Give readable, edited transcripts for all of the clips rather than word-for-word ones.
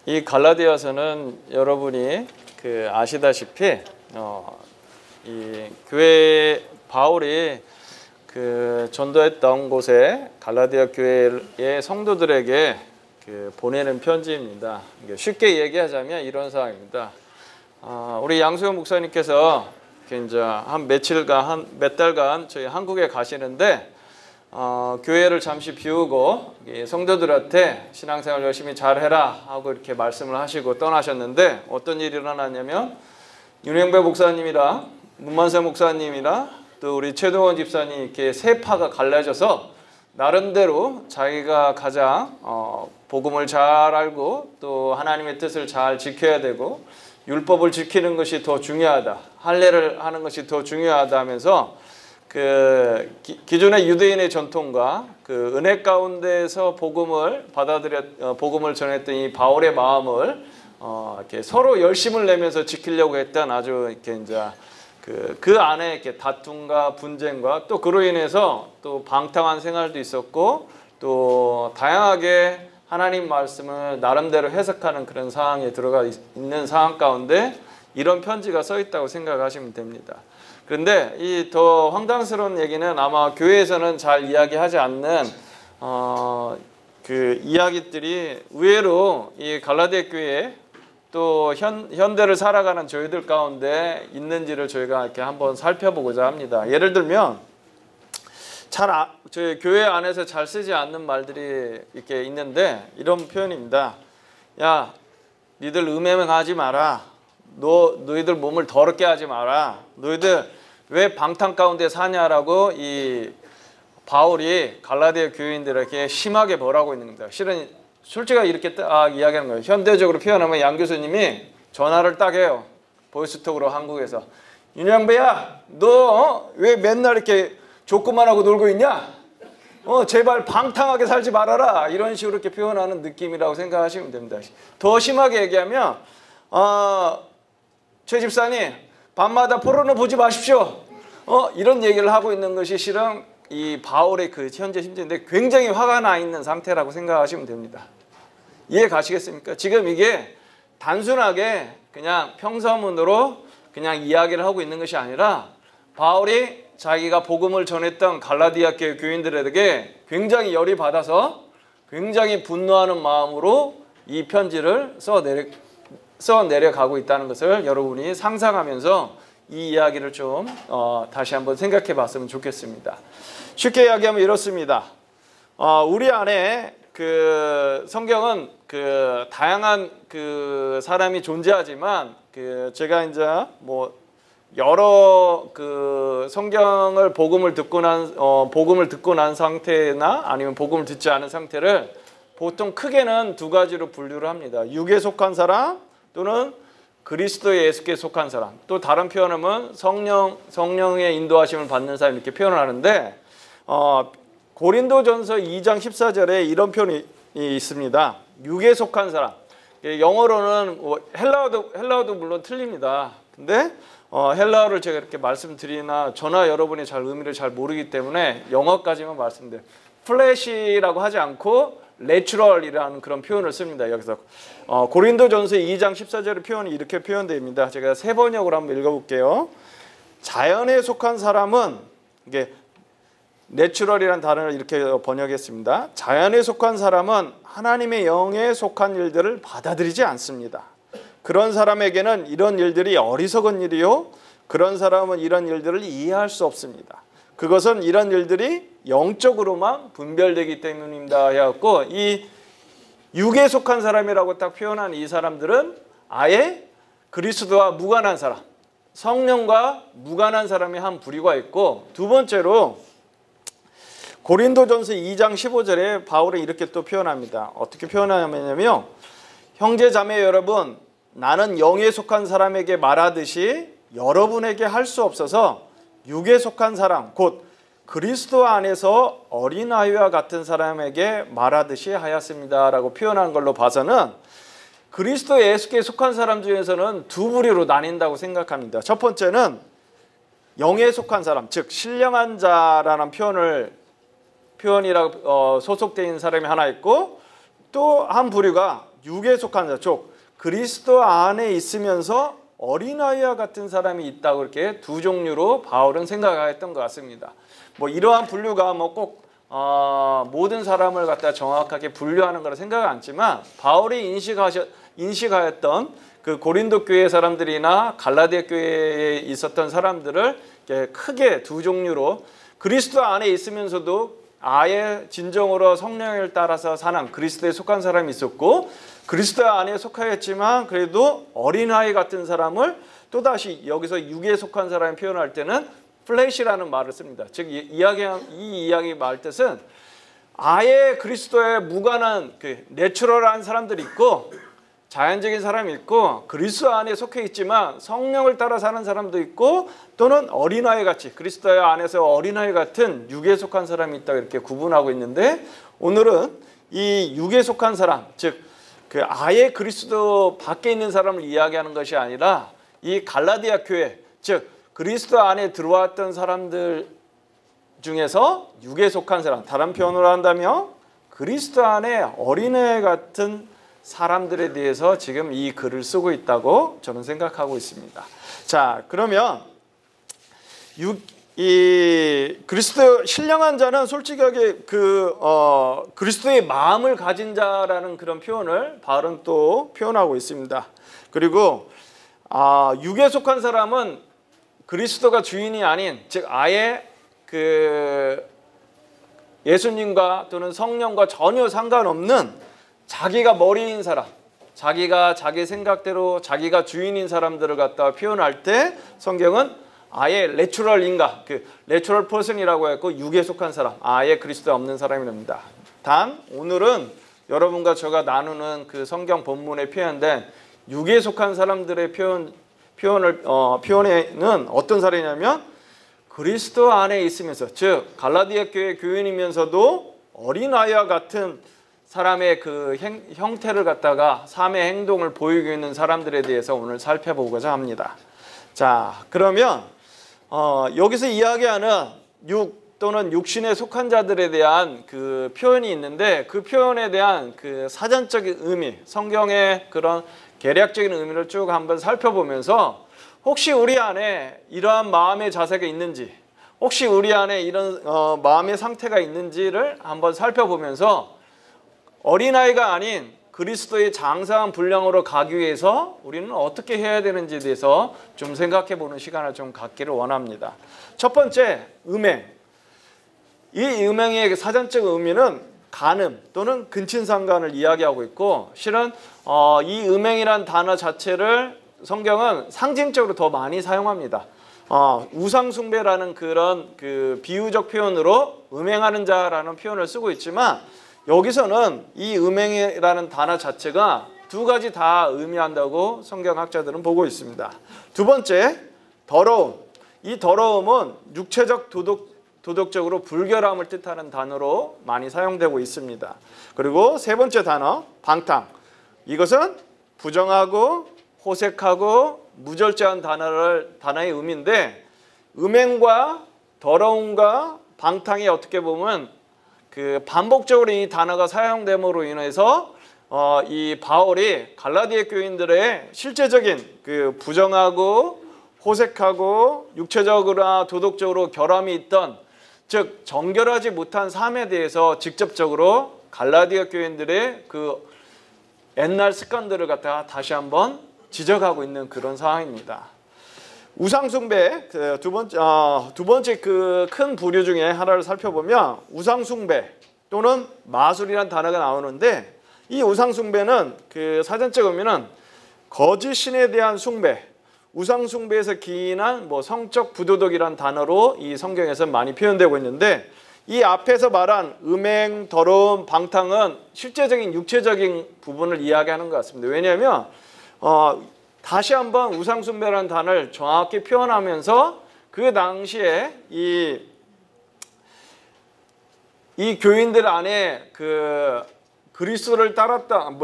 이 갈라디아서는 여러분이 아시다시피 이 교회 바울이 전도했던 곳에 갈라디아 교회의 성도들에게 보내는 편지입니다. 쉽게 얘기하자면 이런 상황입니다. 우리 양수영 목사님께서 이제 몇 달간 저희 한국에 가시는데 교회를 잠시 비우고 성도들한테 신앙생활 열심히 잘해라 하고 이렇게 말씀을 하시고 떠나셨는데 어떤 일이 일어났냐면 윤영배 목사님이랑 문만세 목사님이랑 또 우리 최동원 집사님 이렇게 세 파가 갈라져서 나름대로 자기가 가장 복음을 잘 알고 또 하나님의 뜻을 잘 지켜야 되고 율법을 지키는 것이 더 중요하다, 할례를 하는 것이 더 중요하다 하면서 기존의 유대인의 전통과 은혜 가운데서 복음을 복음을 전했던 이 바울의 마음을 이렇게 서로 열심을 내면서 지키려고 했던 아주 이렇게 이제 그 안에 이렇게 다툼과 분쟁과 또 그로 인해서 또 방탕한 생활도 있었고 또 다양하게 하나님 말씀을 나름대로 해석하는 그런 상황에 들어가 있는 상황 가운데 이런 편지가 써 있다고 생각하시면 됩니다. 그런데 이 더 황당스러운 얘기는 아마 교회에서는 잘 이야기하지 않는 이야기들이 의외로 이 갈라디아 교회에 또 현대를 살아가는 저희들 가운데 있는지를 저희가 이렇게 한번 살펴보고자 합니다. 예를 들면 저희 교회 안에서 잘 쓰지 않는 말들이 이렇게 있는데 이런 표현입니다. 야, 니들 음행하지 마라. 너희들 몸을 더럽게 하지 마라. 너희들 왜 방탕 가운데 사냐라고 이 바울이 갈라디아 교인들에게 심하게 벌하고 있는 겁니다. 실은 솔직히 이렇게 이야기하는 거예요. 현대적으로 표현하면 양 교수님이 전화를 딱 해요. 보이스톡으로 한국에서. 윤영배야, 너 왜 맨날 이렇게 족구만 하고 놀고 있냐? 제발 방탕하게 살지 말아라. 이런 식으로 이렇게 표현하는 느낌이라고 생각하시면 됩니다. 더 심하게 얘기하면 최 집사님 밤마다 포르노 보지 마십시오. 이런 얘기를 하고 있는 것이 실은 이 바울의 현재 심정인데 굉장히 화가 나 있는 상태라고 생각하시면 됩니다. 이해 가시겠습니까? 지금 이게 단순하게 그냥 평서문으로 그냥 이야기를 하고 있는 것이 아니라 바울이 자기가 복음을 전했던 갈라디아 교회 교인들에게 굉장히 열이 받아서 굉장히 분노하는 마음으로 이 편지를 써내려가고 있다는 것을 여러분이 상상하면서 이 이야기를 좀 다시 한번 생각해 봤으면 좋겠습니다. 쉽게 이야기하면 이렇습니다. 우리 안에 성경은 다양한 사람이 존재하지만 제가 이제 여러 성경을 복음을 듣고 난 상태나 아니면 복음을 듣지 않은 상태를 보통 크게는 두 가지로 분류를 합니다. 육에 속한 사람 또는 그리스도 예수께 속한 사람, 또 다른 표현하면 성령의 인도하심을 받는 사람 이렇게 표현을 하는데 고린도전서 2장 14절에 이런 표현이 있습니다. 육에 속한 사람. 영어로는 헬라어도 물론 틀립니다. 근데 헬라어를 제가 이렇게 말씀드리나 저나 여러분이 잘 의미를 잘 모르기 때문에 영어까지만 말씀드려요. 플래시라고 하지 않고 내추럴이라는 그런 표현을 씁니다. 여기서 고린도전서 2장 14절의 표현이 이렇게 표현됩니다. 제가 세 번역으로 한번 읽어볼게요. 자연에 속한 사람은 이게 내추럴이라는 단어를 이렇게 번역했습니다. 자연에 속한 사람은 하나님의 영에 속한 일들을 받아들이지 않습니다. 그런 사람에게는 이런 일들이 어리석은 일이요, 그런 사람은 이런 일들을 이해할 수 없습니다. 그것은 이런 일들이 영적으로만 분별되기 때문입니다. 해갖고 이 육에 속한 사람이라고 딱 표현한 이 사람들은 아예 그리스도와 무관한 사람, 성령과 무관한 사람이 한 부류가 있고, 두 번째로 고린도전서 2장 15절에 바울은 이렇게 또 표현합니다. 어떻게 표현하냐면요, 형제 자매 여러분, 나는 영에 속한 사람에게 말하듯이 여러분에게 할 수 없어서 육에 속한 사람, 곧 그리스도 안에서 어린아이와 같은 사람에게 말하듯이 하였습니다 라고 표현한 걸로 봐서는 그리스도 예수께 속한 사람 중에서는 두 부류로 나뉜다고 생각합니다. 첫 번째는 영에 속한 사람, 즉 신령한 자라는 표현이라고 소속되어 있는 사람이 하나 있고, 또 한 부류가 육에 속한 자, 즉 그리스도 안에 있으면서 어린아이와 같은 사람이 있다고 이렇게 두 종류로 바울은 생각했던 것 같습니다. 뭐 이러한 분류가 뭐 꼭 모든 사람을 갖다 정확하게 분류하는 거라 생각은 않지만 바울이 인식하였던 그 고린도 교회 사람들이나 갈라디아 교회에 있었던 사람들을 크게 두 종류로 그리스도 안에 있으면서도 아예 진정으로 성령을 따라서 사는 그리스도에 속한 사람이 있었고 그리스도 안에 속하였지만 그래도 어린아이 같은 사람을 또다시 여기서 육에 속한 사람이 표현할 때는 플래시라는 말을 씁니다. 즉 이 이야기 말 뜻은 아예 그리스도에 무관한 그 내추럴한 사람들이 있고 자연적인 사람이 있고 그리스도 안에 속해 있지만 성령을 따라 사는 사람도 있고 또는 어린아이 같이 그리스도 안에서 어린아이 같은 육에 속한 사람이 있다 이렇게 구분하고 있는데 오늘은 이 육에 속한 사람 즉 그 아예 그리스도 밖에 있는 사람을 이야기하는 것이 아니라 이 갈라디아 교회 즉 그리스도 안에 들어왔던 사람들 중에서 육에 속한 사람 다른 표현으로 한다면 그리스도 안에 어린애 같은 사람들에 대해서 지금 이 글을 쓰고 있다고 저는 생각하고 있습니다. 자, 그러면 이 그리스도 신령한 자는 솔직하게 그리스도의 마음을 가진 자라는 그런 표현을 바울은 또 표현하고 있습니다. 그리고 육에 속한 사람은 그리스도가 주인이 아닌 즉 아예 그 예수님과 또는 성령과 전혀 상관없는 자기가 머리인 사람, 자기가 자기 생각대로 자기가 주인인 사람들을 갖다 표현할 때 성경은 아예 내추럴 인간, 그 내추럴 퍼슨이라고 했고 육에 속한 사람, 아예 그리스도 없는 사람이랍니다. 단 오늘은 여러분과 제가 나누는 그 성경 본문에 표현된 육에 속한 사람들의 표현에는 어떤 사례냐면 그리스도 안에 있으면서 즉 갈라디아 교회 교인이면서도 어린아이와 같은 사람의 그 형태를 갖다가 삶의 행동을 보이고 있는 사람들에 대해서 오늘 살펴보고자 합니다. 자, 그러면 여기서 이야기하는 육 또는 육신에 속한 자들에 대한 그 표현이 있는데 그 표현에 대한 그 사전적인 의미, 성경의 그런 개략적인 의미를 쭉 한번 살펴보면서 혹시 우리 안에 이러한 마음의 자세가 있는지 혹시 우리 안에 이런 마음의 상태가 있는지를 한번 살펴보면서 어린아이가 아닌 그리스도의 장성한 분량으로 가기 위해서 우리는 어떻게 해야 되는지에 대해서 좀 생각해 보는 시간을 좀 갖기를 원합니다. 첫 번째, 음행. 이 음행의 사전적 의미는 간음 또는 근친상간을 이야기하고 있고 실은 이 음행이란 단어 자체를 성경은 상징적으로 더 많이 사용합니다. 우상숭배라는 그런 그 비유적 표현으로 음행하는 자라는 표현을 쓰고 있지만 여기서는 이 음행이라는 단어 자체가 두 가지 다 의미한다고 성경학자들은 보고 있습니다. 두 번째, 더러움. 이 더러움은 육체적 도덕적으로 불결함을 뜻하는 단어로 많이 사용되고 있습니다. 그리고 세 번째 단어, 방탕. 이것은 부정하고 호색하고 무절제한 단어의 의미인데 음행과 더러움과 방탕이 어떻게 보면 그 반복적으로 이 단어가 사용됨으로 인해서 이 바울이 갈라디아 교인들의 실제적인 그 부정하고 호색하고 육체적으로나 도덕적으로 결함이 있던 즉 정결하지 못한 삶에 대해서 직접적으로 갈라디아 교인들의 그 옛날 습관들을 갖다가 다시 한번 지적하고 있는 그런 상황입니다. 우상숭배 두 번째 그 큰 부류 중에 하나를 살펴보면 우상숭배 또는 마술이라는 단어가 나오는데 이 우상숭배는 그 사전적 의미는 거짓 신에 대한 숭배, 우상숭배에서 기인한 뭐 성적 부도덕이라는 단어로 이 성경에서 많이 표현되고 있는데 이 앞에서 말한 음행, 더러움, 방탕은 실제적인 육체적인 부분을 이야기하는 것 같습니다. 왜냐하면 다시 한번 우상숭배라는 단어를 정확히 표현하면서 그 당시에 이 교인들 안에 그 그리스도를 따랐던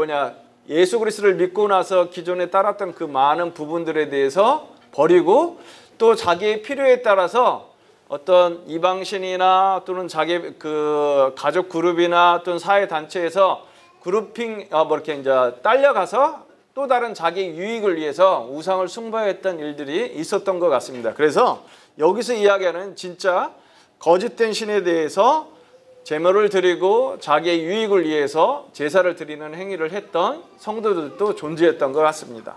예수 그리스도를 믿고 나서 기존에 따랐던 그 많은 부분들에 대해서 버리고 또 자기의 필요에 따라서 어떤 이방신이나 또는 자기 그 가족 그룹이나 또는 사회 단체에서 그룹핑 뭐 이렇게 이제 딸려가서 또 다른 자기 유익을 위해서 우상을 숭배했던 일들이 있었던 것 같습니다. 그래서 여기서 이야기하는 진짜 거짓된 신에 대해서 제물을 드리고 자기의 유익을 위해서 제사를 드리는 행위를 했던 성도들도 존재했던 것 같습니다.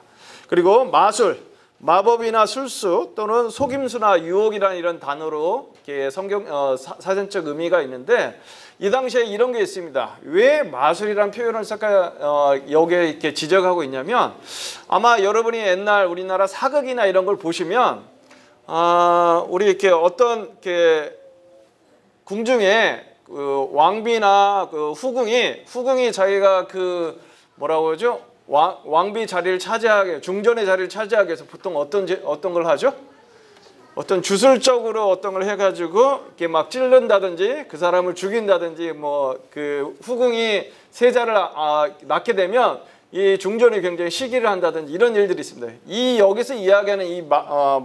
그리고 마술, 마법이나 술수 또는 속임수나 유혹이라는 이런 단어로 이렇게 사전적 의미가 있는데 이 당시에 이런 게 있습니다. 왜 마술이라는 표현을 여기에 이렇게 지적하고 있냐면 아마 여러분이 옛날 우리나라 사극이나 이런 걸 보시면 우리 이렇게 어떤 이렇게 궁중에 그 왕비나 그 후궁이 자기가 그 뭐라고 하죠? 왕비 자리를 차지하게 중전의 자리를 차지하기 위해서 보통 어떤 걸 하죠? 어떤 주술적으로 어떤 걸 해가지고 이렇게 막 찔른다든지 그 사람을 죽인다든지 뭐 그 후궁이 세자를 낳게 되면 이 중전이 굉장히 시기를 한다든지 이런 일들이 있습니다. 이 여기서 이야기하는 이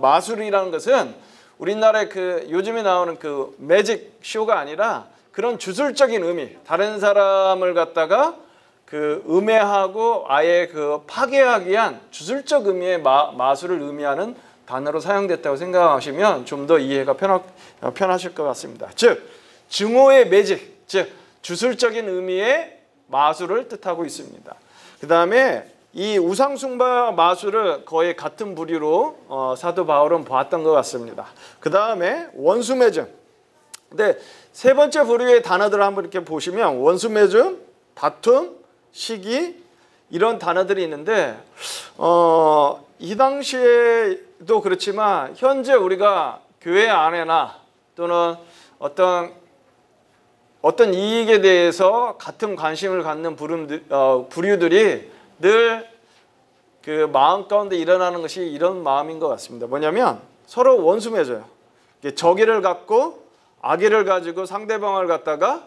마술이라는 것은 우리나라의 그 요즘에 나오는 그 매직 쇼가 아니라 그런 주술적인 의미, 다른 사람을 갖다가 그 음해하고 아예 그 파괴하기 위한 주술적 의미의 마술을 의미하는 단어로 사용됐다고 생각하시면 좀 더 이해가 편하실 것 같습니다. 즉 증오의 매직, 즉 주술적인 의미의 마술을 뜻하고 있습니다. 그 다음에 이 우상숭배와 마술을 거의 같은 부류로 사도 바울은 보았던 것 같습니다. 그 다음에 원수매증. 근데 세 번째 부류의 단어들을 한번 이렇게 보시면 원수매증, 다툼, 시기 이런 단어들이 있는데 이 당시에도 그렇지만 현재 우리가 교회 안에나 또는 어떤 이익에 대해서 같은 관심을 갖는 부류들이 늘 그 마음 가운데 일어나는 것이 이런 마음인 것 같습니다. 뭐냐면 서로 원수 맺어요. 적의를 갖고 악의를 가지고 상대방을 갖다가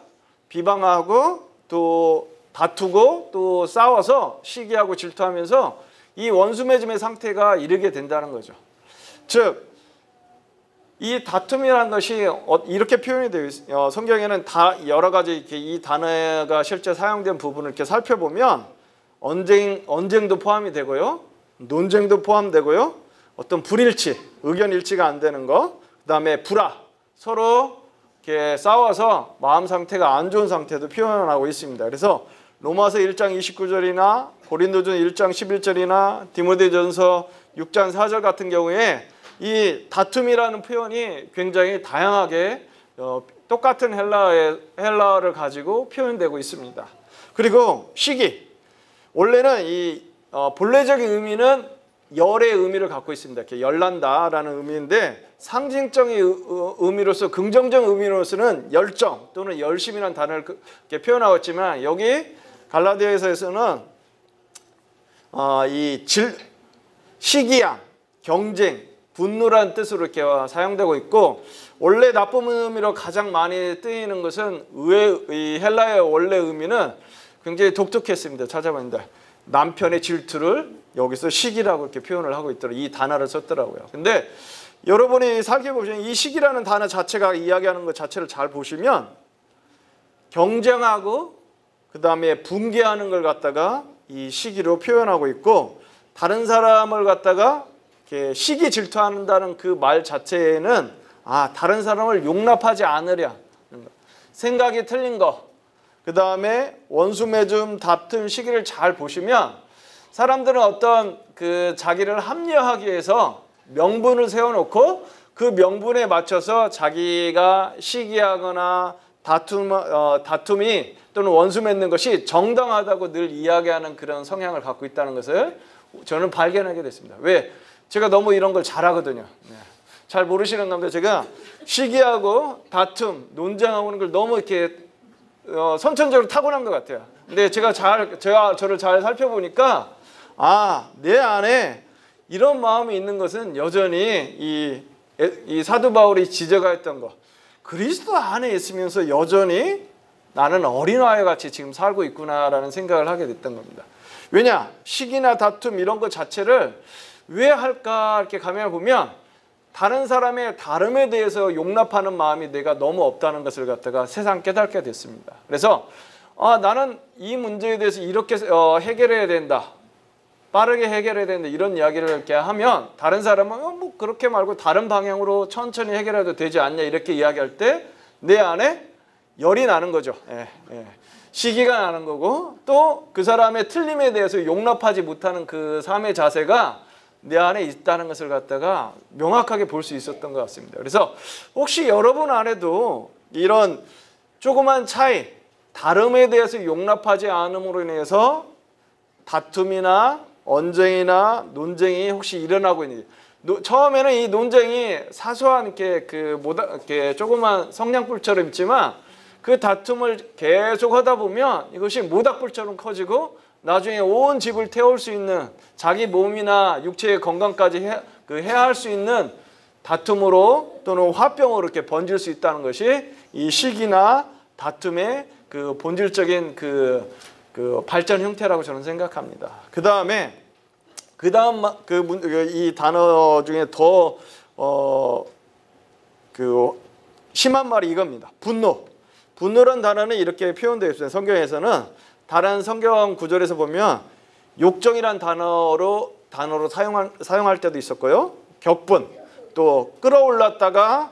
비방하고 또 다투고 또 싸워서 시기하고 질투하면서 이 원수 맺음의 상태가 이르게 된다는 거죠. 즉 이 다툼이라는 것이 이렇게 표현이 되어 있어요. 성경에는 다 여러 가지 이렇게 이 단어가 실제 사용된 부분을 이렇게 살펴보면 언쟁도 포함이 되고요, 논쟁도 포함되고요, 어떤 불일치, 의견 일치가 안 되는 거, 그다음에 불화, 서로 이렇게 싸워서 마음 상태가 안 좋은 상태도 표현하고 있습니다. 그래서 로마서 1장 29절이나 고린도전 1장 11절이나 디모데전서 6장 4절 같은 경우에 이 다툼이라는 표현이 굉장히 다양하게 똑같은 헬라어를 가지고 표현되고 있습니다. 그리고 시기, 원래는 이 본래적인 의미는 열의 의미를 갖고 있습니다. 이렇게 열난다라는 의미인데 상징적인 의미로서 긍정적 의미로서는 열정 또는 열심이라는 단어를 이렇게 표현하고 있지만 여기 갈라디아서에서는 시기양, 경쟁, 분노라는 뜻으로 이렇게 사용되고 있고 원래 나쁜 의미로 가장 많이 쓰이는 것은 이 헬라어의 원래 의미는 굉장히 독특했습니다. 찾아봤는데 남편의 질투를 여기서 시기라고 이렇게 표현을 하고 있더라고요. 이 단어를 썼더라고요. 근데 여러분이 살펴보시면 이 시기라는 단어 자체가 이야기하는 것 자체를 잘 보시면 경쟁하고 그 다음에 붕괴하는 걸 갖다가 이 시기로 표현하고 있고 다른 사람을 갖다가 이렇게 시기 질투한다는 그 말 자체에는 다른 사람을 용납하지 않으려 생각이 틀린 거, 그 다음에 원수 맺음, 다툼, 시기를 잘 보시면 사람들은 어떤 그 자기를 합리화하기 위해서 명분을 세워놓고 그 명분에 맞춰서 자기가 시기하거나 다툼이 또는 원수 맺는 것이 정당하다고 늘 이야기하는 그런 성향을 갖고 있다는 것을 저는 발견하게 됐습니다. 왜? 제가 너무 이런 걸 잘하거든요. 잘 모르시는 건데 제가 시기하고 다툼, 논쟁하고 걸 너무 이렇게 선천적으로 타고난 것 같아요. 근데 제가 저를 잘 살펴보니까 내 안에 이런 마음이 있는 것은 여전히 이 사도 바울이 지적했던 거, 그리스도 안에 있으면서 여전히 나는 어린아이 같이 지금 살고 있구나라는 생각을 하게 됐던 겁니다. 왜냐? 시기나 다툼 이런 것 자체를 왜 할까 이렇게 가만히 보면 다른 사람의 다름에 대해서 용납하는 마음이 내가 너무 없다는 것을 갖다가 세상 깨닫게 됐습니다. 그래서 나는 이 문제에 대해서 이렇게 해결해야 된다. 빠르게 해결해야 된다. 이런 이야기를 이렇게 하면 다른 사람은 뭐 그렇게 말고 다른 방향으로 천천히 해결해도 되지 않냐 이렇게 이야기할 때 내 안에 열이 나는 거죠. 시기가 나는 거고 또 그 사람의 틀림에 대해서 용납하지 못하는 그 삶의 자세가 내 안에 있다는 것을 갖다가 명확하게 볼 수 있었던 것 같습니다. 그래서 혹시 여러분 안에도 이런 조그만 차이, 다름에 대해서 용납하지 않음으로 인해서 다툼이나 언쟁이나 논쟁이 혹시 일어나고 있는지, 처음에는 이 논쟁이 사소한 이렇게 조그만 성냥불처럼 있지만 그 다툼을 계속 하다 보면 이것이 모닥불처럼 커지고 나중에 온 집을 태울 수 있는 자기 몸이나 육체의 건강까지 해할 수 있는 다툼으로 또는 화병으로 이렇게 번질 수 있다는 것이 이 시기나 다툼의 그 본질적인 그 발전 형태라고 저는 생각합니다. 이 단어 중에 더 심한 말이 이겁니다. 분노란 단어는 이렇게 표현되어 있어요. 성경에서는 다른 성경 구절에서 보면 욕정이란 단어로 사용할 때도 있었고요. 격분, 또 끌어올랐다가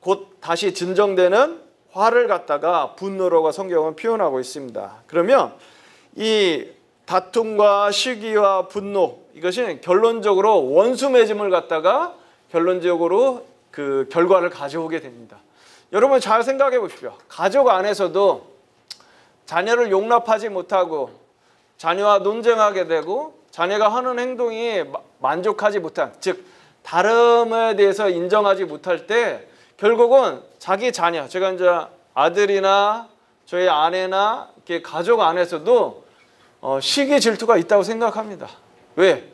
곧 다시 진정되는 화를 갖다가 분노라고 성경은 표현하고 있습니다. 그러면 이 다툼과 시기와 분노, 이것이 결론적으로 원수 맺음을 갖다가 결론적으로 그 결과를 가져오게 됩니다. 여러분 잘 생각해 보십시오. 가족 안에서도 자녀를 용납하지 못하고 자녀와 논쟁하게 되고 자녀가 하는 행동이 만족하지 못한, 즉 다름에 대해서 인정하지 못할 때 결국은 자기 자녀, 제가 이제 아들이나 저희 아내나 이렇게 가족 안에서도 시기 질투가 있다고 생각합니다. 왜?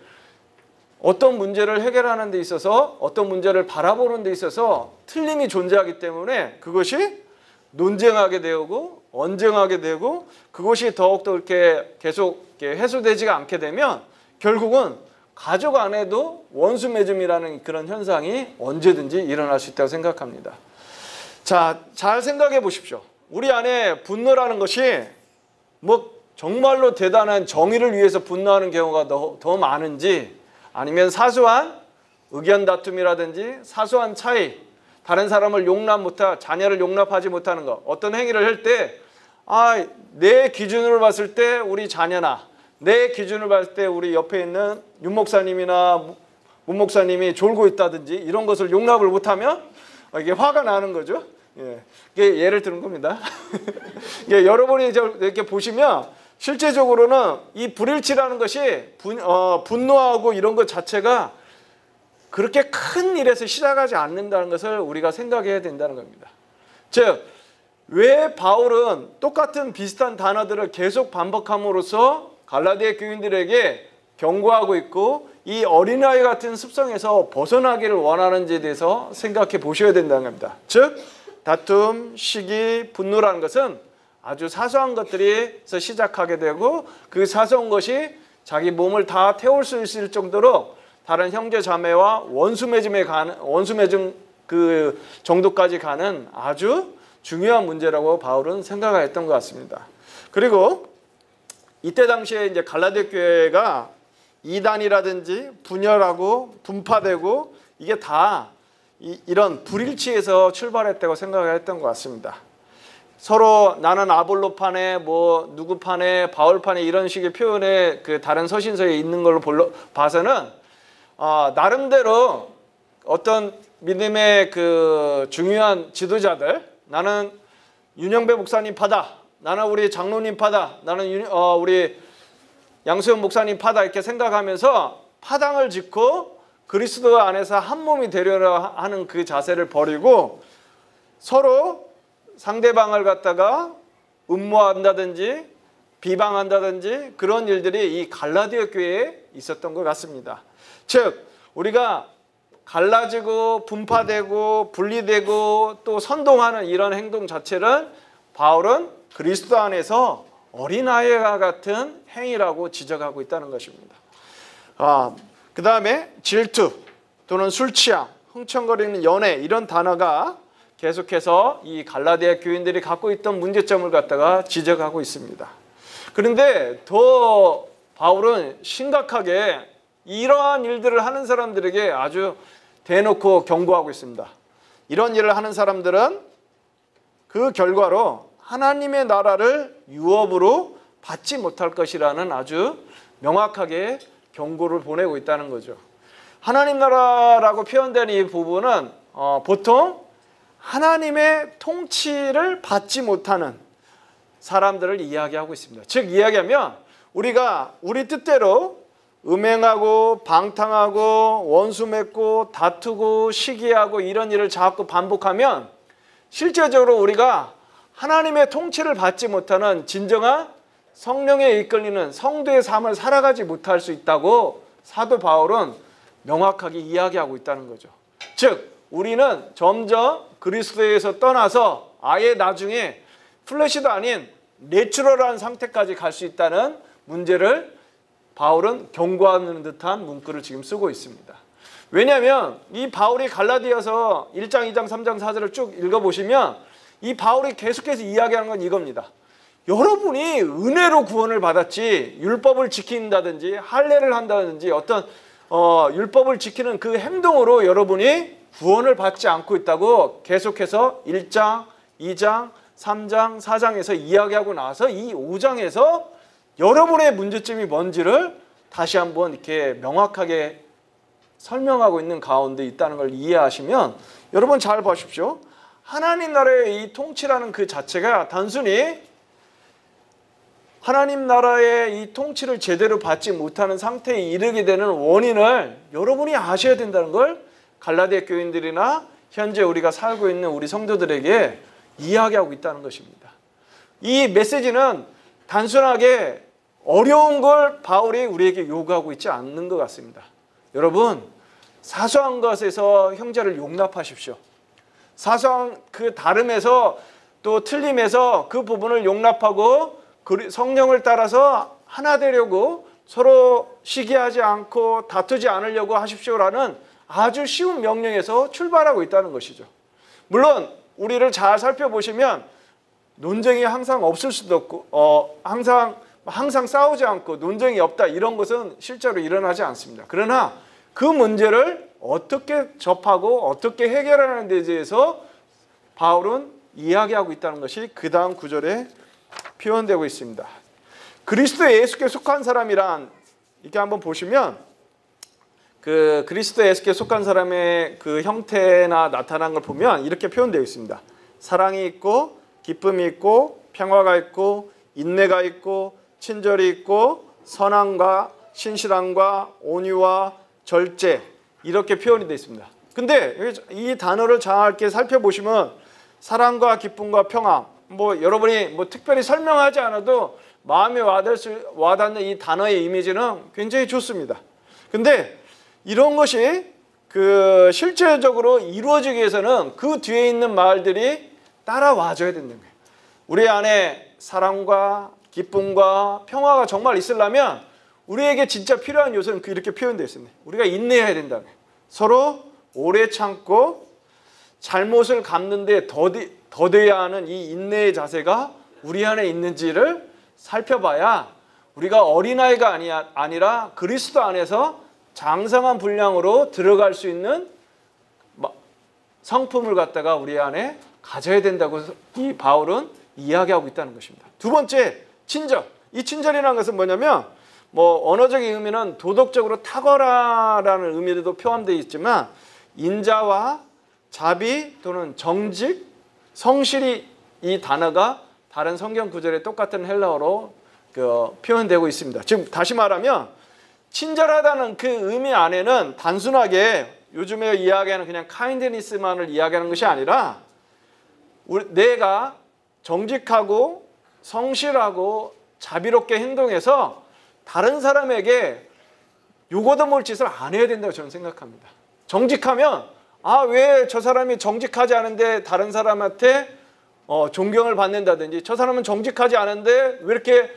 어떤 문제를 해결하는 데 있어서, 어떤 문제를 바라보는 데 있어서 틀림이 존재하기 때문에 그것이 논쟁하게 되고 언쟁하게 되고 그것이 더욱더 이렇게 계속 이렇게 해소되지가 않게 되면 결국은 가족 안에도 원수 맺음이라는 그런 현상이 언제든지 일어날 수 있다고 생각합니다. 자, 잘 생각해 보십시오. 우리 안에 분노라는 것이 뭐 정말로 대단한 정의를 위해서 분노하는 경우가 더 많은지, 아니면 사소한 의견 다툼이라든지 사소한 차이, 다른 사람을 자녀를 용납하지 못하는 것, 어떤 행위를 할 때 내 기준으로 봤을 때 우리 자녀나 내 기준을 봤을 때 우리 옆에 있는 윤 목사님이나 문 목사님이 졸고 있다든지 이런 것을 용납을 못하면 이게 화가 나는 거죠. 이게 예를 드는 겁니다. 여러분이 이렇게 보시면 실제적으로는 이 불일치라는 것이 분노하고 이런 것 자체가 그렇게 큰 일에서 시작하지 않는다는 것을 우리가 생각해야 된다는 겁니다. 즉, 왜 바울은 똑같은 비슷한 단어들을 계속 반복함으로써 갈라디아 교인들에게 경고하고 있고 이 어린아이 같은 습성에서 벗어나기를 원하는지에 대해서 생각해 보셔야 된다는 겁니다. 즉, 다툼, 시기, 분노라는 것은 아주 사소한 것들에서 시작하게 되고 그 사소한 것이 자기 몸을 다 태울 수 있을 정도로 다른 형제 자매와 원수 맺음 그 정도까지 가는 아주 중요한 문제라고 바울은 생각했던 것 같습니다. 그리고 이때 당시에 이제 갈라디아 교회가 이단이라든지 분열하고 분파되고 이게 다 이런 불일치에서 출발했다고 생각했던 것 같습니다. 서로 나는 아볼로 파네, 뭐 누구 파네, 바울 파네 이런 식의 표현의 그 다른 서신서에 있는 걸로 봐서는 나름대로 어떤 믿음의 그 중요한 지도자들, 나는 윤영배 목사님 파다, 나는 우리 장로님 파다, 나는 우리 양수영 목사님 파다 이렇게 생각하면서 파당을 짓고 그리스도 안에서 한 몸이 되려고 하는 그 자세를 버리고 서로 상대방을 갖다가 음모한다든지 비방한다든지 그런 일들이 이 갈라디아 교회에 있었던 것 같습니다. 즉, 우리가 갈라지고 분파되고 분리되고 또 선동하는 이런 행동 자체를 바울은 그리스도 안에서 어린아이와 같은 행위라고 지적하고 있다는 것입니다. 그 다음에 질투 또는 술 취함, 흥청거리는 연애 이런 단어가 계속해서 이 갈라디아 교인들이 갖고 있던 문제점을 갖다가 지적하고 있습니다. 그런데 더 바울은 심각하게 이러한 일들을 하는 사람들에게 아주 대놓고 경고하고 있습니다. 이런 일을 하는 사람들은 그 결과로 하나님의 나라를 유업으로 받지 못할 것이라는 아주 명확하게 경고를 보내고 있다는 거죠. 하나님 나라라고 표현된 이 부분은 보통 하나님의 통치를 받지 못하는 사람들을 이야기하고 있습니다. 즉 이야기하면 우리가 우리 뜻대로 음행하고 방탕하고 원수 맺고 다투고 시기하고 이런 일을 자꾸 반복하면 실제적으로 우리가 하나님의 통치를 받지 못하는 진정한 성령에 이끌리는 성도의 삶을 살아가지 못할 수 있다고 사도 바울은 명확하게 이야기하고 있다는 거죠. 즉 우리는 점점 그리스도에서 떠나서 아예 나중에 플래시도 아닌 내추럴한 상태까지 갈 수 있다는 문제를 바울은 경고하는 듯한 문구를 지금 쓰고 있습니다. 왜냐하면 이 바울이 갈라디아서 1장, 2장, 3장, 4절을 쭉 읽어보시면 이 바울이 계속해서 이야기하는 건 이겁니다. 여러분이 은혜로 구원을 받았지 율법을 지킨다든지 할례를 한다든지 어떤 율법을 지키는 그 행동으로 여러분이 구원을 받지 않고 있다고 계속해서 1장, 2장, 3장, 4장에서 이야기하고 나서 이 5장에서 여러분의 문제점이 뭔지를 다시 한번 이렇게 명확하게 설명하고 있는 가운데 있다는 걸 이해하시면 여러분 잘 보십시오. 하나님 나라의 이 통치라는 그 자체가 단순히 하나님 나라의 이 통치를 제대로 받지 못하는 상태에 이르게 되는 원인을 여러분이 아셔야 된다는 걸 갈라디아 교인들이나 현재 우리가 살고 있는 우리 성도들에게 이야기하고 있다는 것입니다. 이 메시지는 단순하게 어려운 걸 바울이 우리에게 요구하고 있지 않는 것 같습니다. 여러분 사소한 것에서 형제를 용납하십시오. 사소한 그 다름에서 또 틀림에서 그 부분을 용납하고 성령을 따라서 하나 되려고 서로 시기하지 않고 다투지 않으려고 하십시오라는 아주 쉬운 명령에서 출발하고 있다는 것이죠. 물론 우리를 잘 살펴보시면 논쟁이 항상 없을 수도 없고 항상 싸우지 않고 논쟁이 없다 이런 것은 실제로 일어나지 않습니다. 그러나 그 문제를 어떻게 접하고 어떻게 해결하는 데 대해서 바울은 이야기하고 있다는 것이 그 다음 구절에 표현되고 있습니다. 그리스도 예수께 속한 사람이란 이렇게 한번 보시면 그 그리스도 예수께 속한 사람의 그 형태나 나타난 걸 보면 이렇게 표현되어 있습니다. 사랑이 있고 기쁨이 있고 평화가 있고 인내가 있고 친절이 있고 선함과 신실함과 온유와 절제 이렇게 표현이 되어 있습니다. 근데 이 단어를 정확하게 살펴보시면 사랑과 기쁨과 평화 여러분이 특별히 설명하지 않아도 마음에 와닿는 이 단어의 이미지는 굉장히 좋습니다. 근데 이런 것이 그 실제적으로 이루어지기 위해서는 그 뒤에 있는 말들이 따라와줘야 된다는 거예요. 우리 안에 사랑과 기쁨과 평화가 정말 있으려면 우리에게 진짜 필요한 요소는 이렇게 표현되어 있습니다. 우리가 인내해야 된다는 거예요. 서로 오래 참고 잘못을 갚는 데 더뎌야 하는 이 인내의 자세가 우리 안에 있는지를 살펴봐야 우리가 어린아이가 아니라 그리스도 안에서 장성한 분량으로 들어갈 수 있는 성품을 갖다가 우리 안에 가져야 된다고 이 바울은 이야기하고 있다는 것입니다. 두 번째, 친절. 이 친절이라는 것은 뭐냐면 언어적인 의미는 도덕적으로 탁월하라는 의미도 포함되어 있지만 인자와 자비 또는 정직, 성실이 이 단어가 다른 성경 구절에 똑같은 헬라어로 표현되고 있습니다. 지금 다시 말하면 친절하다는 그 의미 안에는 단순하게 요즘에 이야기하는 그냥 카인드니스만을 이야기하는 것이 아니라 내가 정직하고 성실하고 자비롭게 행동해서 다른 사람에게 요거도 짓을 안 해야 된다고 저는 생각합니다. 정직하면 왜 저 사람이 정직하지 않은데 다른 사람한테 존경을 받는다든지 저 사람은 정직하지 않은데 왜 이렇게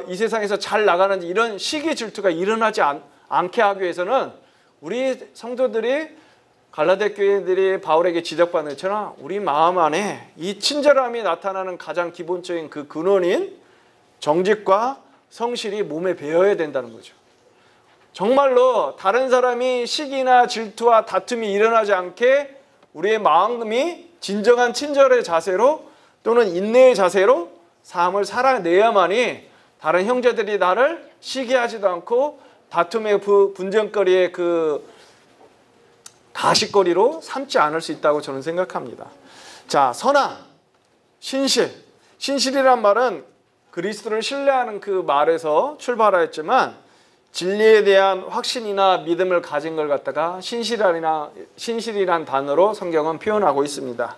이 세상에서 잘 나가는지 이런 시기 질투가 일어나지 않게 하기 위해서는 우리 성도들이 갈라디아 교인들이 바울에게 지적받는 것처럼 우리 마음 안에 이 친절함이 나타나는 가장 기본적인 그 근원인 정직과 성실이 몸에 배어야 된다는 거죠. 정말로 다른 사람이 시기나 질투와 다툼이 일어나지 않게 우리의 마음이 진정한 친절의 자세로 또는 인내의 자세로 삶을 살아내야만이 다른 형제들이 나를 시기하지도 않고 다툼의 분쟁거리의 그 가십거리로 삼지 않을 수 있다고 저는 생각합니다. 자, 선함, 신실. 신실이란 말은 그리스도를 신뢰하는 그 말에서 출발하였지만 진리에 대한 확신이나 믿음을 가진 걸 갖다가 신실이란 단어로 성경은 표현하고 있습니다.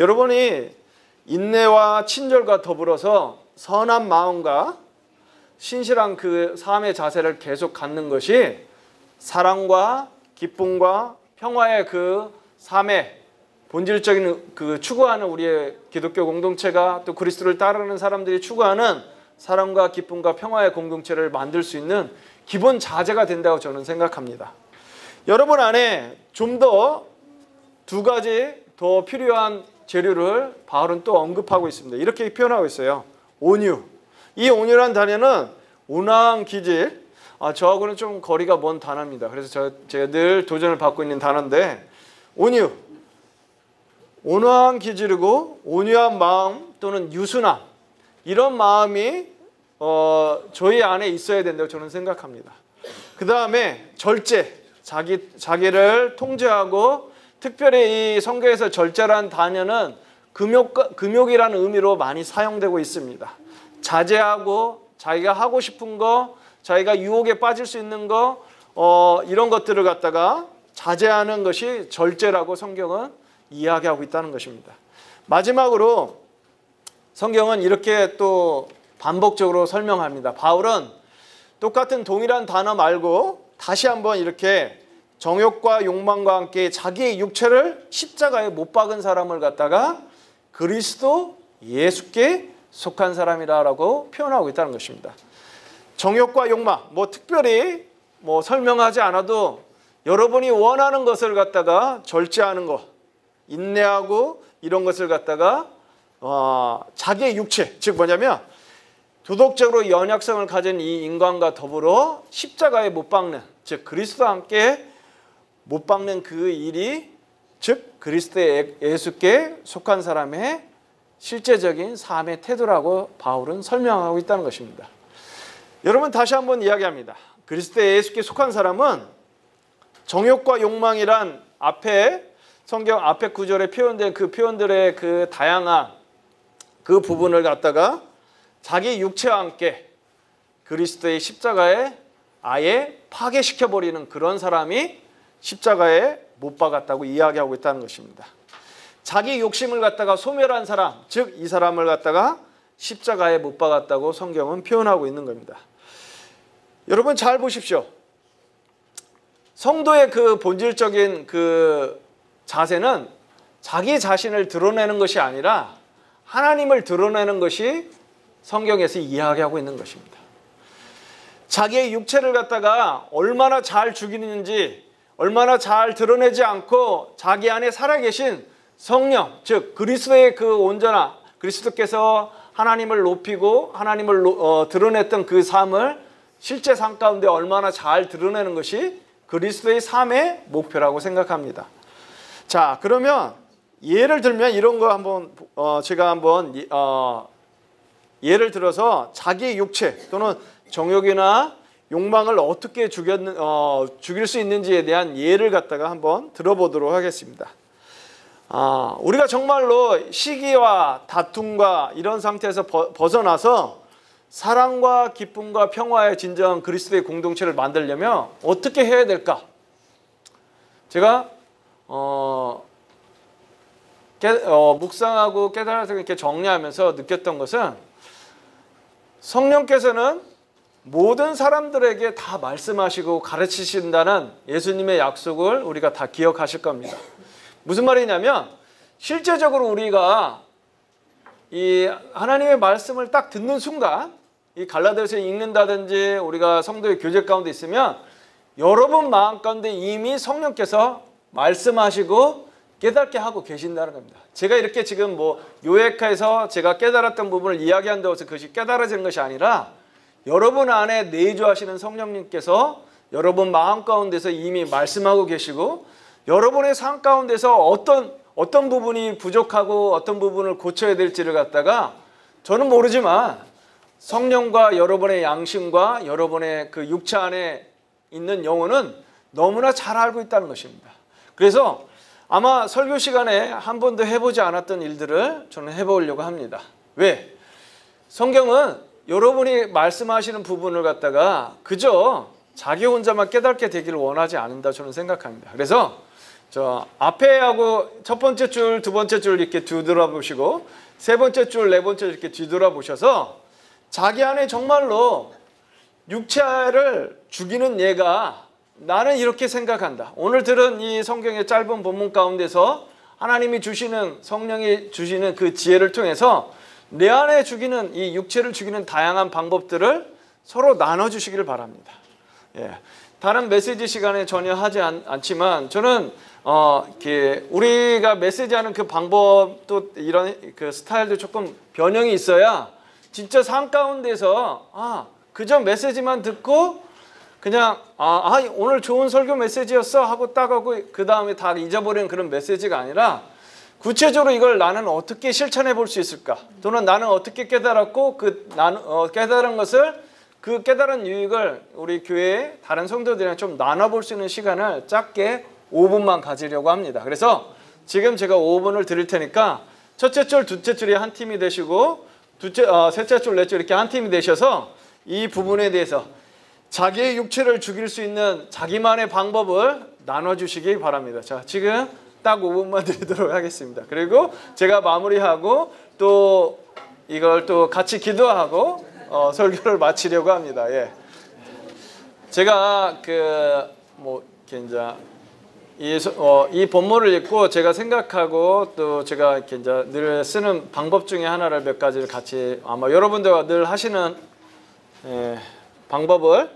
여러분이 인내와 친절과 더불어서 선한 마음과 신실한 그 삶의 자세를 계속 갖는 것이 사랑과 기쁨과 평화의 그 삶의 본질적인 그 추구하는 우리의 기독교 공동체가 또 그리스도를 따르는 사람들이 추구하는 사랑과 기쁨과 평화의 공동체를 만들 수 있는 기본 자재가 된다고 저는 생각합니다. 여러분 안에 좀 더 두 가지 더 필요한 재료를 바울은 또 언급하고 있습니다. 이렇게 표현하고 있어요. 온유. 이 온유란 단어는 온화한 기질. 저하고는 좀 거리가 먼 단어입니다. 그래서 제가 늘 도전을 받고 있는 단어인데 온유. 온화한 기질이고 온유한 마음 또는 유순함. 이런 마음이 저희 안에 있어야 된다고 저는 생각합니다. 그 다음에 절제. 자기를 통제하고 특별히 이 성경에서 절제라는 단어는 금욕이라는 의미로 많이 사용되고 있습니다. 자제하고 자기가 하고 싶은 거, 자기가 유혹에 빠질 수 있는 거, 이런 것들을 갖다가 자제하는 것이 절제라고 성경은 이야기하고 있다는 것입니다. 마지막으로 성경은 이렇게 또 반복적으로 설명합니다. 바울은 똑같은 동일한 단어 말고 다시 한번 이렇게 정욕과 욕망과 함께 자기의 육체를 십자가에 못 박은 사람을 갖다가 그리스도 예수께 속한 사람이라고 표현하고 있다는 것입니다. 정욕과 욕망, 특별히 설명하지 않아도 여러분이 원하는 것을 갖다가 절제하는 것, 인내하고 이런 것을 갖다가 자기의 육체, 즉 뭐냐면 도덕적으로 연약성을 가진 이 인간과 더불어 십자가에 못 박는, 즉 그리스도와 함께 못 박는 그 일이 즉 그리스도의 예수께 속한 사람의 실제적인 삶의 태도라고 바울은 설명하고 있다는 것입니다. 여러분 다시 한번 이야기합니다. 그리스도의 예수께 속한 사람은 정욕과 욕망이란 성경 앞에 구절에 표현된 그 표현들의 그 다양한 그 부분을 갖다가 자기 육체와 함께 그리스도의 십자가에 아예 파괴시켜버리는 그런 사람이 십자가에 못 박았다고 이야기하고 있다는 것입니다. 자기 욕심을 갖다가 소멸한 사람, 즉 이 사람을 갖다가 십자가에 못 박았다고 성경은 표현하고 있는 겁니다. 여러분 잘 보십시오. 성도의 그 본질적인 그 자세는 자기 자신을 드러내는 것이 아니라 하나님을 드러내는 것이 성경에서 이야기하고 있는 것입니다. 자기의 육체를 갖다가 얼마나 잘 죽이는지, 얼마나 잘 드러내지 않고 자기 안에 살아계신 성령, 즉 그리스도의 그 온전한 그리스도께서 하나님을 높이고 하나님을 드러냈던 그 삶을 실제 삶 가운데 얼마나 잘 드러내는 것이 그리스도의 삶의 목표라고 생각합니다. 자, 그러면 예를 들면 이런 거 한번 제가 한번 예를 들어서 자기의 육체 또는 정욕이나 욕망을 어떻게 죽일 수 있는지에 대한 예를 갖다가 한번 들어보도록 하겠습니다. 우리가 정말로 시기와 다툼과 이런 상태에서 벗어나서 사랑과 기쁨과 평화의 진정한 그리스도의 공동체를 만들려면 어떻게 해야 될까? 제가 묵상하고 깨달아서 이렇게 정리하면서 느꼈던 것은 성령께서는 모든 사람들에게 다 말씀하시고 가르치신다는 예수님의 약속을 우리가 다 기억하실 겁니다. 무슨 말이냐면 실제적으로 우리가 이 하나님의 말씀을 딱 듣는 순간 이 갈라디아서 읽는다든지 우리가 성도의 교제 가운데 있으면 여러분 마음 가운데 이미 성령께서 말씀하시고 깨닫게 하고 계신다는 겁니다. 제가 이렇게 지금 뭐 요약해서 제가 깨달았던 부분을 이야기한다고 해서 그것이 깨달아지는 것이 아니라 여러분 안에 내주하시는 성령님께서 여러분 마음 가운데서 이미 말씀하고 계시고 여러분의 삶 가운데서 어떤 부분이 부족하고 어떤 부분을 고쳐야 될지를 갖다가 저는 모르지만 성령과 여러분의 양심과 여러분의 그 육체 안에 있는 영혼은 너무나 잘 알고 있다는 것입니다. 그래서 아마 설교 시간에 한 번도 해보지 않았던 일들을 저는 해보려고 합니다. 왜? 성경은 여러분이 말씀하시는 부분을 갖다가 그저 자기 혼자만 깨닫게 되기를 원하지 않는다 저는 생각합니다. 그래서 저 앞에 하고 첫 번째 줄, 두 번째 줄 이렇게 뒤돌아보시고 세 번째 줄, 네 번째 이렇게 뒤돌아보셔서 자기 안에 정말로 육체를 죽이는 얘가 나는 이렇게 생각한다. 오늘 들은 이 성경의 짧은 본문 가운데서 하나님이 주시는 성령이 주시는 그 지혜를 통해서 내 안에 죽이는 이 육체를 죽이는 다양한 방법들을 서로 나눠주시기를 바랍니다. 예. 다른 메시지 시간에 전혀 하지 않지만 저는 우리가 메시지하는 그 방법도 이런 그 스타일도 조금 변형이 있어야 진짜 삶 가운데서 그저 메시지만 듣고 그냥 오늘 좋은 설교 메시지였어 하고 따가고 그 다음에 다 잊어버리는 그런 메시지가 아니라 구체적으로 이걸 나는 어떻게 실천해 볼 수 있을까? 또는 나는 어떻게 깨달았고 깨달은 것을 그 깨달은 유익을 우리 교회의 다른 성도들이랑 좀 나눠볼 수 있는 시간을 짧게 5분만 가지려고 합니다. 그래서 지금 제가 5분을 드릴 테니까 첫째 줄, 둘째 줄이 한 팀이 되시고 셋째 줄, 넷째 줄 이렇게 한 팀이 되셔서 이 부분에 대해서 자기의 육체를 죽일 수 있는 자기만의 방법을 나눠주시기 바랍니다. 자, 지금 딱 5분만 드리도록 하겠습니다. 그리고 제가 마무리하고 또 이걸 또 같이 기도하고 설교를 마치려고 합니다. 예. 제가 이 본문을 읽고 제가 생각하고 또 제가 이렇게 이제 늘 쓰는 방법 중에 하나를 몇 가지를 같이 아마 여러분들과 늘 하시는 방법을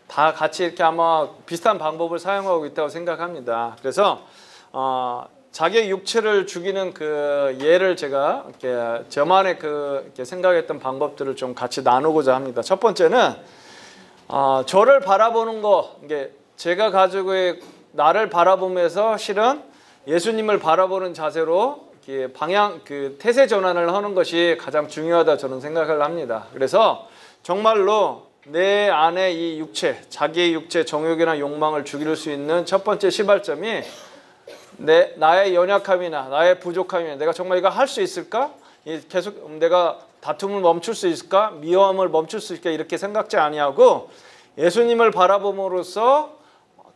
다 같이 이렇게 아마 비슷한 방법을 사용하고 있다고 생각합니다. 그래서 자기의 육체를 죽이는 그 예를 제가 이렇게 저만의 이렇게 생각했던 방법들을 좀 같이 나누고자 합니다. 첫 번째는 저를 바라보는 거, 이게 제가 가지고 나를 바라보면서 실은 예수님을 바라보는 자세로 이렇게 태세 전환을 하는 것이 가장 중요하다 저는 생각을 합니다. 그래서 정말로 내 안에 이 육체, 자기의 육체 정욕이나 욕망을 죽일 수 있는 첫 번째 시발점이 나의 연약함이나 나의 부족함이나 내가 정말 이거 할 수 있을까? 계속 내가 다툼을 멈출 수 있을까? 미워함을 멈출 수 있을까? 이렇게 생각지 아니하고 예수님을 바라봄으로써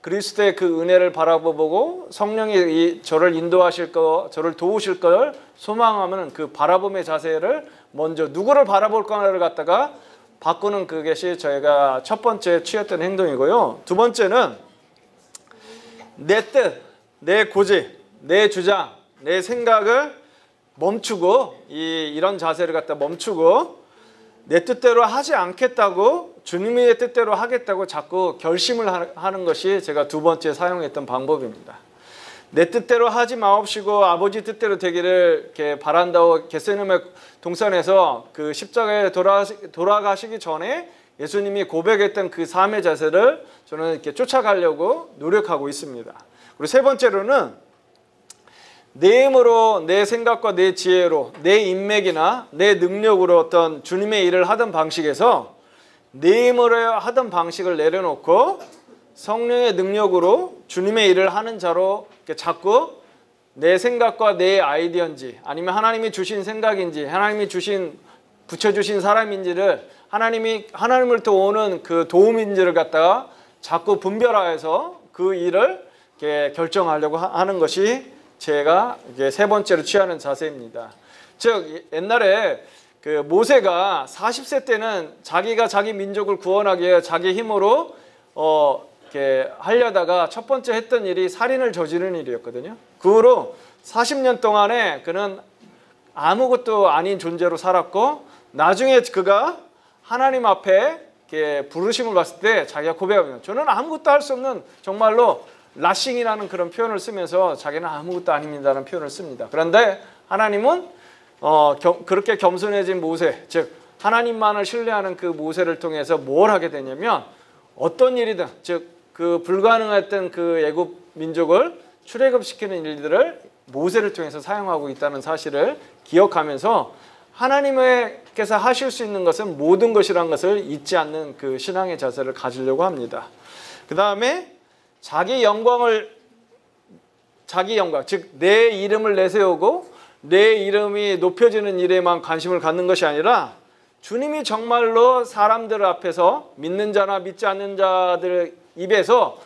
그리스도의 그 은혜를 바라보고 성령이 저를 인도하실 거, 저를 도우실 걸 소망하면 그 바라봄의 자세를 먼저 누구를 바라볼 거를 갖다가 바꾸는 그것이 저희가 첫 번째 취했던 행동이고요. 두 번째는 내 뜻, 내 고집, 내 주장, 내 생각을 멈추고 이런 자세를 갖다 멈추고 내 뜻대로 하지 않겠다고 주님의 뜻대로 하겠다고 자꾸 결심을 하는 것이 제가 두 번째 사용했던 방법입니다. 내 뜻대로 하지 마옵시고 아버지 뜻대로 되기를 이렇게 바란다고 겟세마네 동산에서 그 십자가에 돌아가시기 전에 예수님이 고백했던 그 삶의 자세를 저는 이렇게 쫓아가려고 노력하고 있습니다. 그리고 세 번째로는 내 힘으로, 내 생각과 내 지혜로, 내 인맥이나 내 능력으로 어떤 주님의 일을 하던 방식에서 내 힘으로 하던 방식을 내려놓고 성령의 능력으로 주님의 일을 하는 자로 자꾸 내 생각과 내 아이디어인지 아니면 하나님이 주신 생각인지 하나님이 붙여주신 사람인지를 하나님을부터 오는 그 도움인지를 갖다가 자꾸 분별하여서 그 일을 이렇게 결정하려고 하는 것이 제가 세 번째로 취하는 자세입니다. 즉 옛날에 그 모세가 40세 때는 자기가 자기 민족을 구원하기 위해 자기 힘으로 이렇게 하려다가 첫 번째 했던 일이 살인을 저지르는 일이었거든요. 그 후로 40년 동안에 그는 아무것도 아닌 존재로 살았고 나중에 그가 하나님 앞에 이렇게 부르심을 받을 때 자기가 고백합니다. 저는 아무것도 할 수 없는 정말로 라싱이라는 그런 표현을 쓰면서 자기는 아무것도 아닙니다라는 표현을 씁니다. 그런데 하나님은 그렇게 겸손해진 모세, 즉 하나님만을 신뢰하는 그 모세를 통해서 뭘 하게 되냐면 어떤 일이든, 즉 그 불가능했던 그 애굽 민족을 출애굽시키는 일들을 모세를 통해서 사용하고 있다는 사실을 기억하면서 하나님께서 하실 수 있는 것은 모든 것이라는 것을 잊지 않는 그 신앙의 자세를 가지려고 합니다. 그 다음에 자기 영광, 즉 내 이름을 내세우고 내 이름이 높여지는 일에만 관심을 갖는 것이 아니라 주님이 정말로 사람들 앞에서 믿는 자나 믿지 않는 자들 입에서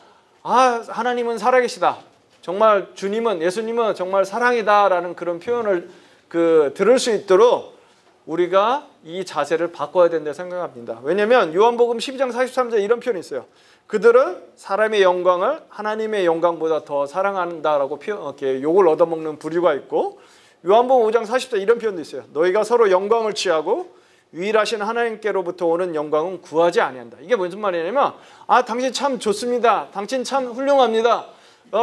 하나님은 살아계시다, 정말 주님은, 예수님은 정말 사랑이다라는 그런 표현을 들을 수 있도록 우리가 이 자세를 바꿔야 된다고 생각합니다. 왜냐하면 요한복음 12장 43절 이런 표현이 있어요. 그들은 사람의 영광을 하나님의 영광보다 더 사랑한다라고 이렇게 욕을 얻어먹는 부류가 있고, 요한복음 5장 40절 이런 표현도 있어요. 너희가 서로 영광을 취하고 유일하신 하나님께로부터 오는 영광은 구하지 아니한다. 이게 무슨 말이냐면 당신 참 좋습니다, 당신 참 훌륭합니다,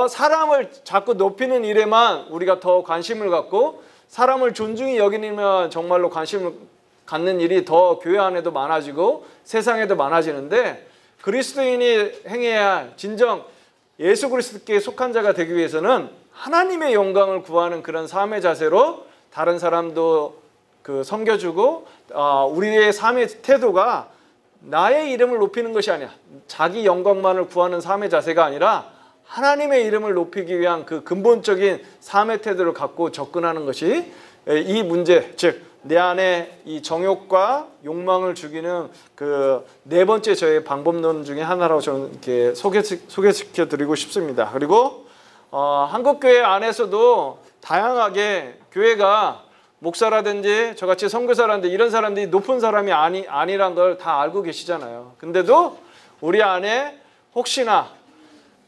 사람을 자꾸 높이는 일에만 우리가 더 관심을 갖고 사람을 존중히 여기면 정말로 관심을 갖는 일이 더 교회 안에도 많아지고 세상에도 많아지는데, 그리스도인이 행해야 할 진정 예수 그리스도께 속한 자가 되기 위해서는 하나님의 영광을 구하는 그런 삶의 자세로 다른 사람도 섬겨주고, 우리의 삶의 태도가 나의 이름을 높이는 것이 아니야, 자기 영광만을 구하는 삶의 자세가 아니라 하나님의 이름을 높이기 위한 그 근본적인 삶의 태도를 갖고 접근하는 것이 이 문제, 즉 내 안에 이 정욕과 욕망을 죽이는 그 네 번째 저의 방법론 중에 하나라고 저는 이렇게 소개시켜 드리고 싶습니다. 그리고 한국교회 안에서도 다양하게 교회가 목사라든지 저같이 선교사라든지 이런 사람들이 높은 사람이 아니란 걸 다 알고 계시잖아요. 근데도 우리 안에 혹시나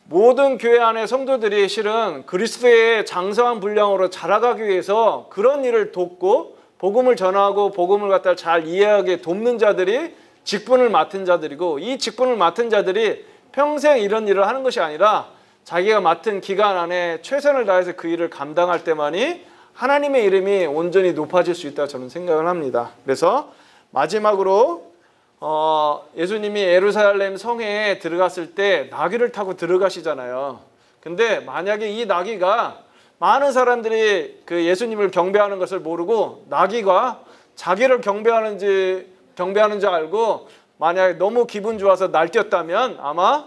모든 교회 안의 성도들이 실은 그리스도의 장성한 분량으로 자라가기 위해서 그런 일을 돕고 복음을 전하고 복음을 갖다 잘 이해하게 돕는 자들이 직분을 맡은 자들이고, 이 직분을 맡은 자들이 평생 이런 일을 하는 것이 아니라 자기가 맡은 기간 안에 최선을 다해서 그 일을 감당할 때만이 하나님의 이름이 온전히 높아질 수 있다고 저는 생각을 합니다. 그래서 마지막으로 예수님이 예루살렘 성에 들어갔을 때 나귀를 타고 들어가시잖아요. 근데 만약에 이 나귀가 많은 사람들이 그 예수님을 경배하는 것을 모르고 나귀가 자기를 경배하는 줄 알고 만약에 너무 기분 좋아서 날뛰었다면 아마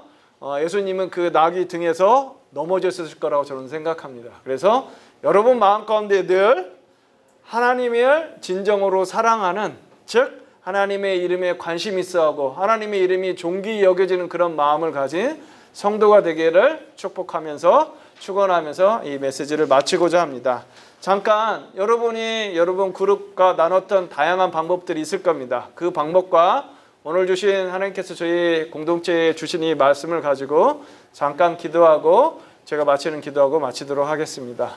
예수님은 그 나귀 등에서 넘어졌을 거라고 저는 생각합니다. 그래서 여러분 마음 가운데 늘 하나님을 진정으로 사랑하는, 즉 하나님의 이름에 관심 있어하고 하나님의 이름이 존귀히 여겨지는 그런 마음을 가진 성도가 되기를 축복하면서 축원하면서 이 메시지를 마치고자 합니다. 잠깐 여러분 그룹과 나눴던 다양한 방법들이 있을 겁니다. 그 방법과 오늘 주신 하나님께서 저희 공동체에 주신 이 말씀을 가지고 잠깐 기도하고 제가 마치는 기도하고 마치도록 하겠습니다.